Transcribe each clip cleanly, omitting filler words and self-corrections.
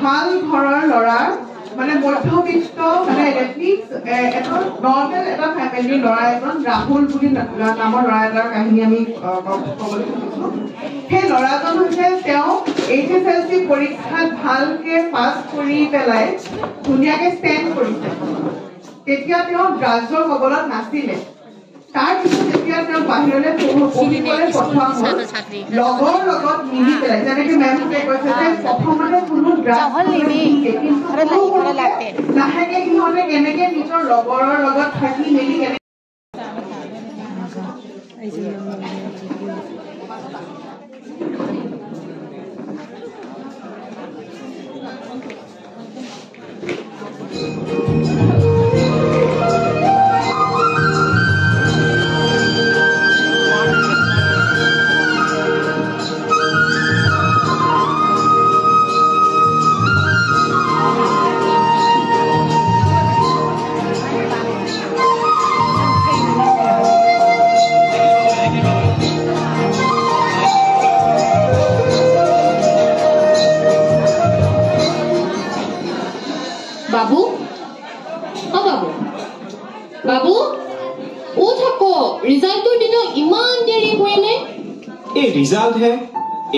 ভাল ঘৰৰ ল'ৰা মানে মধ্যবিত্ত মানে এটলিষ্ট এটা নৰ্মেল এটা ফেমিলিৰ ল'ৰা এজন ৰাহুল বুলি নামৰ ল'ৰা এটাৰ কাহিনী আমি ক'বলৈ খুজিছোঁ। সেই ল'ৰাজন হৈছে তেওঁ HSLC পৰীক্ষাত ভালকে পাছ কৰি পেলাই ধুনীয়াকে ষ্টেণ্ড কৰিছে। তেতিয়া তেওঁ ড্ৰাগছৰ কবলত নাছিলে। তাৰপিছত যেতিয়া তেওঁ বাহিৰলৈ পঢ়িবলৈ পঠোৱা হ'ল লগৰ লগত মিলি পেলাই যেনেকে মেমহঁতে কৈছে যে প্ৰথমতে কোনো ড্ৰাগছ লাহেকে সিহঁতে কেনেকে নিজৰ লগৰৰ লগত থাকি মেলি ৰিজাল্ট হে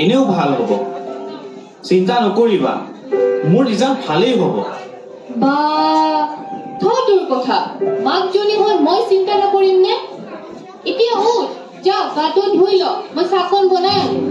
এনেও ভাল হ'ব, চিন্তা নকৰিবা, মোৰ ৰিজাল্ট ভালেই হ'ব। বা তোৰ কথা মাকজনী হৈ মই চিন্তা নকৰিম নে? এতিয়া উঠ, যা গাটো ধুই ল, মই চাহকণ বনাই আনো।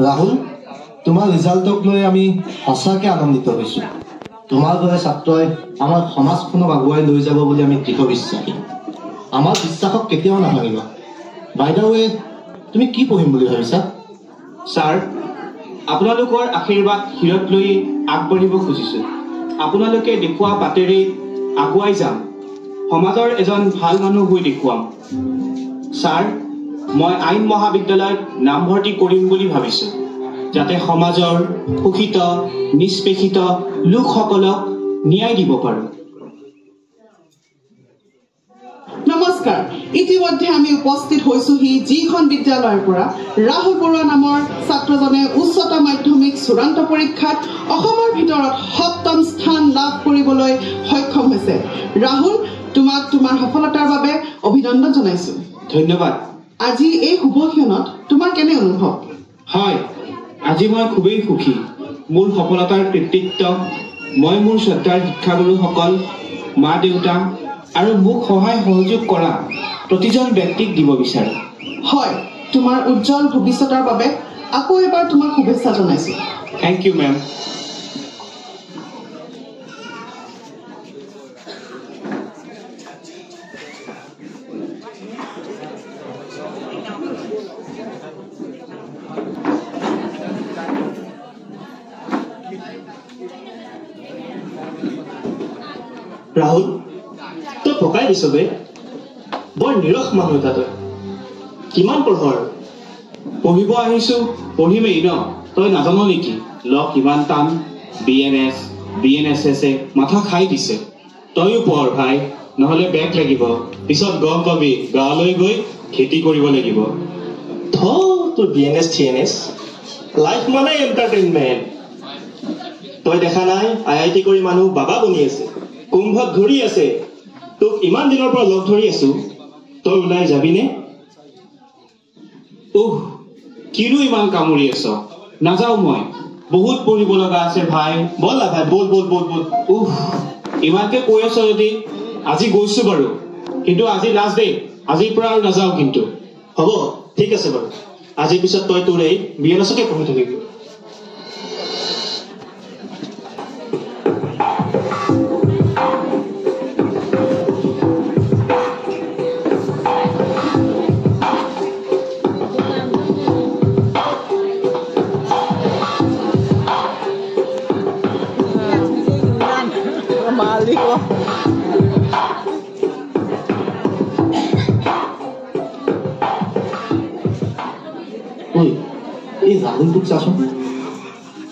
ৰাহুল, তোমাৰ ৰিজাল্টক লৈ আমি সঁচাকৈ আনন্দিত হৈছোঁ। তোমাৰ দৰে ছাত্ৰই আমাৰ সমাজখনক আগুৱাই লৈ যাব বুলি আমি দৃঢ় বিশ্বাসী। আমাৰ বিশ্বাসক কেতিয়াও নাভাঙিবা। বাই দ্য ৱে, তুমি কি পঢ়িম বুলি ভাবিছা? ছাৰ, আপোনালোকৰ আশীৰ্বাদ শিৰত লৈ আগবাঢ়িব খুজিছোঁ। আপোনালোকে দেখুওৱা বাটেৰে আগুৱাই যাম, সমাজৰ এজন ভাল মানুহ হৈ দেখুৱাম। ছাৰ, মই আইন মহাবিদ্যালয়ত নামভৰ্তি কৰিম বুলি ভাবিছোঁ, যাতে সমাজৰ শোষিত নিষ্পেষিত লোকসকলক ন্যায় দিব পাৰোঁ। নমস্কাৰ, ইতিমধ্যে আমি উপস্থিত হৈছোহি যিখন বিদ্যালয়ৰ পৰা ৰাহুল বৰুৱা নামৰ ছাত্ৰজনে উচ্চতৰ মাধ্যমিক চূড়ান্ত পৰীক্ষাত অসমৰ ভিতৰত ৭ম স্থান লাভ কৰিবলৈ সক্ষম হৈছে। ৰাহুল, তোমাক তোমাৰ সফলতাৰ বাবে অভিনন্দন জনাইছোঁ। ধন্যবাদ। আজি এই শুভ ক্ষণত তোমাৰ কেনে অনুভৱ? হয়, আজি মই খুবেই সুখী। মোৰ সফলতাৰ কৃতিত্ব মই মোৰ শ্ৰদ্ধাৰ শিক্ষাগুৰুসকল, মা দেউতা আৰু মোক সহায় সহযোগ কৰা প্ৰতিজন ব্যক্তিক দিব বিচাৰোঁ। হয়, তোমাৰ উজ্জ্বল ভৱিষ্যতৰ বাবে আকৌ এবাৰ তোমাক শুভেচ্ছা জনাইছোঁ। Thank you ma'am. ৰাহুল, তই পকাই দিছ বে, বৰ নিৰস মানুহ এটা তই। কিমান পঢ় আৰু? পঢ়িব আহিছোঁ, পঢ়িমেই ন। তই নাজান নেকি ল কিমান টান? BNS, BNSS মাথা খাই দিছে। তইও পঢ় ভাই, নহ'লে বেক লাগিব। পিছত গম পাবি গাঁৱলৈ গৈ খেতি কৰিব লাগিব। তোৰ BNS TNS লাইফ মানে এণ্টাৰটেইনমেণ্ট। তই দেখা নাই IIT কৰি মানুহ বাবা বনি আছে, কুম্ভত ঘূৰি আছে। তোক ইমান দিনৰ পৰা লগ ধৰি আছো, তই ওলাই যাবিনে? কিনো ইমান কামুৰি আছ? নাযাওঁ মই, বহুত পঢ়িব লগা আছে ভাই। বল না ভাই, বল বল বল বল। ইমানকে কৈ আছ যদি আজি গৈছো বাৰু, কিন্তু আজি লাষ্ট ডে, আজিৰ পৰা আৰু নাযাওঁ কিন্তু। হ'ব, ঠিক আছে বাৰু। আজিৰ পিছত তই তোৰ এই BNSকে পঢ়ি থাকিবি। এই ৰাহুলটোক চাচোন,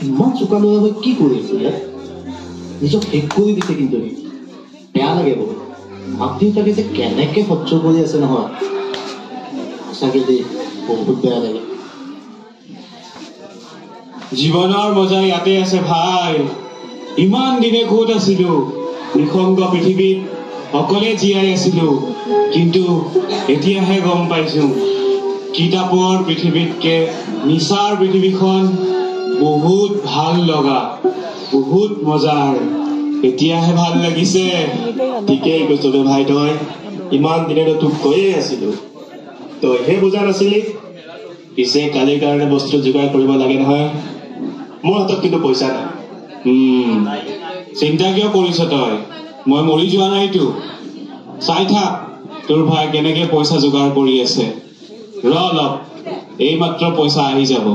ইমান চোকা ল'ৰা হৈ কি কৰি আছে ইয়াত? নিজক শেষ কৰি দিছে। কিন্তু বেয়া লাগে বহুত। মাক দেউতাকে যে কেনেকে সহ্য কৰি আছে নহয়, সঁচাকে দেই বহুত বেয়া লাগে। জীৱনৰ মজা ইয়াতে আছে ভাই। ইমান দিনে ক'ত আছিলো, নিসংগ পৃথিৱীত অকলে জীয়াই আছিলো, কিন্তু এতিয়াহে গম পাইছো কিতাপৰ পৃথিৱীতকে নিচাৰ পৃথিৱীখন বহুত ভাল লগা, বহুত মজাৰ। এতিয়াহে ভাল লাগিছে। ঠিকেই কৈছ বে ভাই, তই ইমান দিনেতো তোক কৈয়ে আছিলো, তইহে বুজা নাছিলি। পিছে কালিৰ কাৰণে বস্তু যোগাৰ কৰিব লাগে নহয়। মোৰ হাতত কিন্তু পইচা নাই। চিন্তা কিয় কৰিছ তই? মই মৰি যোৱা নাইতো। চাই থাক তোৰ ভাই কেনেকে পইচা যোগাৰ কৰি আছে। ৰ অলপ, এইমাত্ৰ পইচা আহি যাব।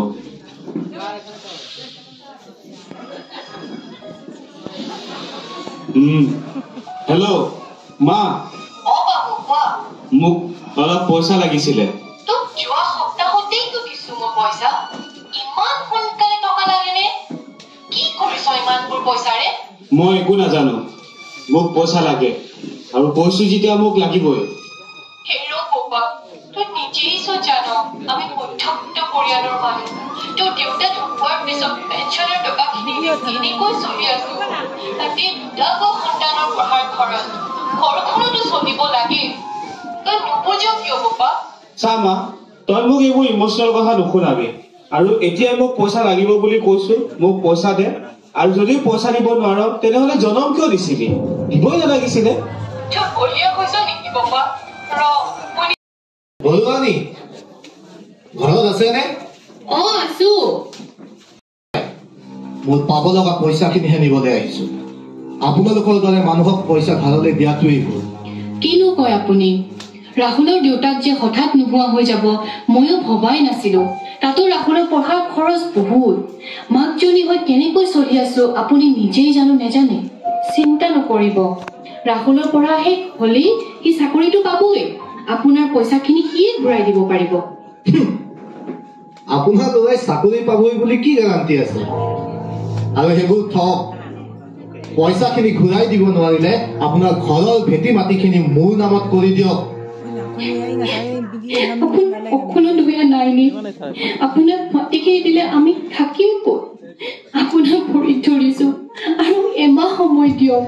হেল্ল' মা, মোক অলপ পইচা লাগিছিলে। তোক যোৱা সপ্তাহতেই তো দিছো মই পইচা। ইমান সোনকালে টকা লাগেনে? কি কৰিছ ইমানবোৰ পইচাৰে? মই একো নাজানো, মোক পইচা লাগে আৰু কৈছো যেতিয়া মোক লাগিবই। হেৰ' বাবা, তই নিজেই চোন জান আমি মধ্যবিত্ত পৰিয়ালৰ মানুহ। তোৰ দেউতা ঢুকোৱাৰ পিছত পেঞ্চনৰ টকাখিনি কেনেকৈ চলি আছো। তাতে দুটাকৈ সন্তানৰ পঢ়াৰ খৰচ, ঘৰখনতো চলিব লাগে। তই নুবুজ কিয় বাবা? চা মা, তই মোক এইবোৰ ইমচনেল কথা নুশুনাবি। আৰু এতিয়া মোক পইচা লাগিব বুলি কৈছো, মোক পইচা দে। আৰু যদিও পইচা দিব নোৱাৰ তেনেহলে জনম কিয় দিছিলি? দিবই নালাগিছিলে। তই বলিয়া কৈছ নেকি বাবা? বলৱানী ঘৰত আছেনে? আছো। মোৰ পাব লগা পইচাখিনিহে নিবলৈ আহিছো। আপোনালোকৰ দৰে মানুহক পইচা ধাৰলৈ দিয়াটোৱেই ভুল। কিনো কয় আপুনি? ৰাহুলৰ দেউতাক যে হঠাৎ নোহোৱা হৈ যাব ময়ো ভবাই নাছিলো। তাতো ৰাহুলৰ পঢ়াৰ খৰচ বহুত। মাকজনী হৈ কেনেকৈ চলি আছো আপুনি নিজেই জানো নেজানে। চিন্তা নকৰিব, ৰাহুলৰ পঢ়া শেষ হলেই সি চাকৰিটো পাবই। আপোনাৰ পইচাখিনি সিয়ে ঘূৰাই দিব পাৰিব। আপোনাৰ ল'ৰাই চাকৰি পাবই বুলি কি গেৰাণ্টি আছে? আৰু সেইবোৰ ঠগ। পইচাখিনি ঘূৰাই দিব নোৱাৰিলে আপোনাৰ ঘৰৰ ভেটি মাটিখিনি মোৰ নামত কৰি দিয়ক। অকণো দুয়া নাই নি? আপোনাক মাটিখিনি দিলে আমি থাকিম ক'ত? আপোনাক ভৰিত ধৰিছো আৰু এমাহ সময় দিয়ক।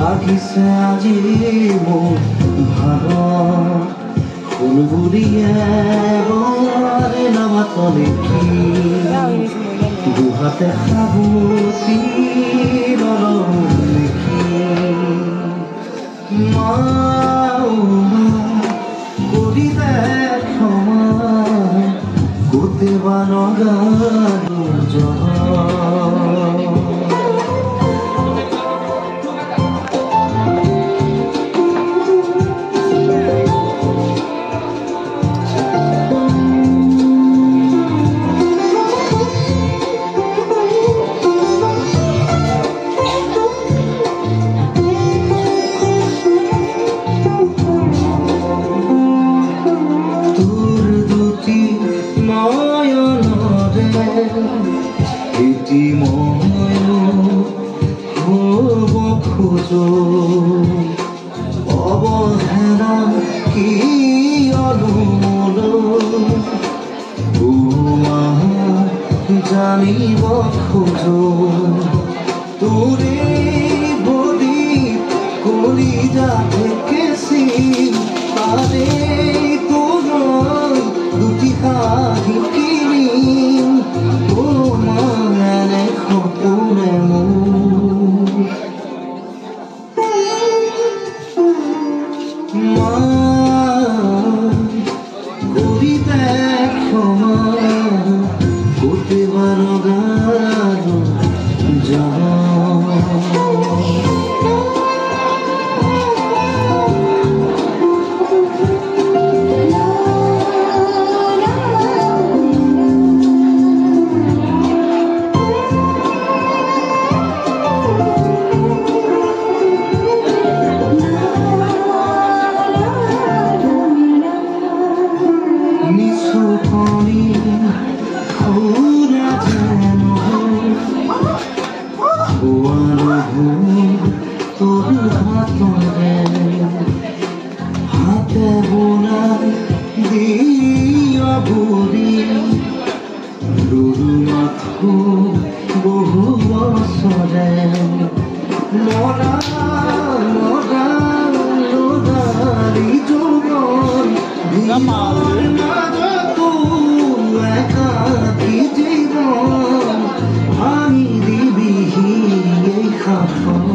লাগিছে আজি মোৰ ভাগ ফুলবুৰিয়ে বৰে নামাত লিখি দুহাতে সাবুতি লিখি কৰি দে ক্ষমা গোটেবা নগানো জহা অবহেলা কি অনুমোল জানিব খোজো তোৰে বদি কৰি যাতে কেছিল তাৰে তোৰ দুটি হাঁহি কিনিম সপোনে মোৰ তোৰ হাতৰে হাতে বোনা দিয়া বুড়ি ৰুৰু মাথো বহু বছৰে মৰা মৰা লদাৰি যৌৱন ভিৰৰ মাজতো একাকী জীৱন ভাঙি দিবিহি এই সাফন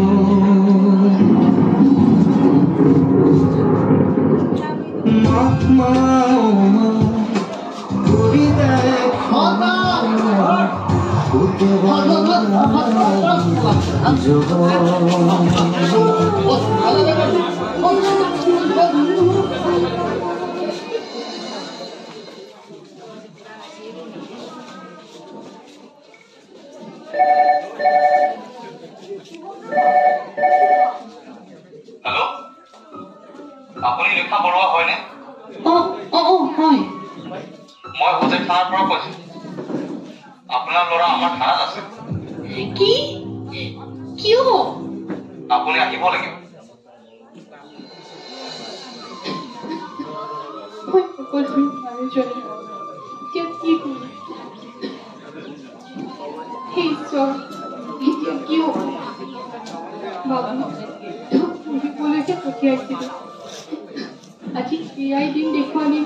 আপুনি ৰেখা বৰুৱা হয়নে? হয়। মই হোটেল থানাৰ পৰা কৈছো। আপোনাৰ ল'ৰা আমাৰ থানাত আছে। কি? কিয়? আপুনি আহিব লাগিব। আজি এয়াই দিন দেখুৱালি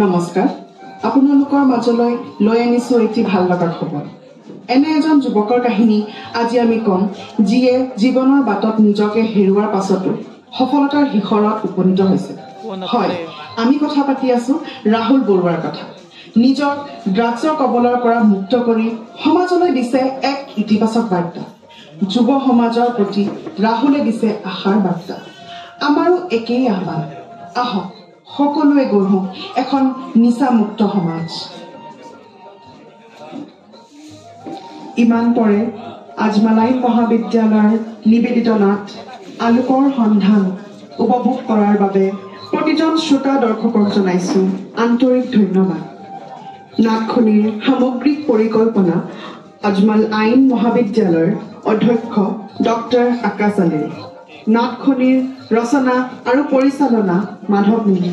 নমস্কাৰ, আপোনালোকৰ মাজলৈ লৈ আনিছো এটি ভাল লগা খবৰ। এনে এজন যুৱকৰ কাহিনী আজি আমি কম, যিয়ে জীৱনৰ বাটত নিজকে হেৰুৱাৰ পাছতো সফলতাৰ শিখৰত উপনীত হৈছে। হয়, আমি কথা পাতি আছো ৰাহুল বৰুৱাৰ কথা। নিজক ড্ৰাগছৰ কবলৰ পৰা মুক্ত কৰি সমাজলৈ দিছে এক ইতিবাচক বাৰ্তা। যুৱ সমাজৰ প্ৰতি ৰাহুলে দিছে আশাৰ বাৰ্তা। আমাৰো একেই আহ্বান, আহক সকলোৱে গঢ়ো এখন নিচামুক্ত সমাজ। ইমান পৰে আজমালাই মহাবিদ্যালয়ৰ নিবেদিত নাট আলোকৰ সন্ধান উপভোগ কৰাৰ বাবে প্ৰতিজন শ্ৰোতা দৰ্শকক জনাইছো আন্তৰিক ধন্যবাদ। নাটখনিৰ সামগ্ৰিক পৰিকল্পনা আজমাল আইন মহাবিদ্যালয়ৰ অধ্যক্ষ ডক্টৰ আকাশ আলী। নাটখনিৰ ৰচনা আৰু পৰিচালনা মাধৱ মিলি।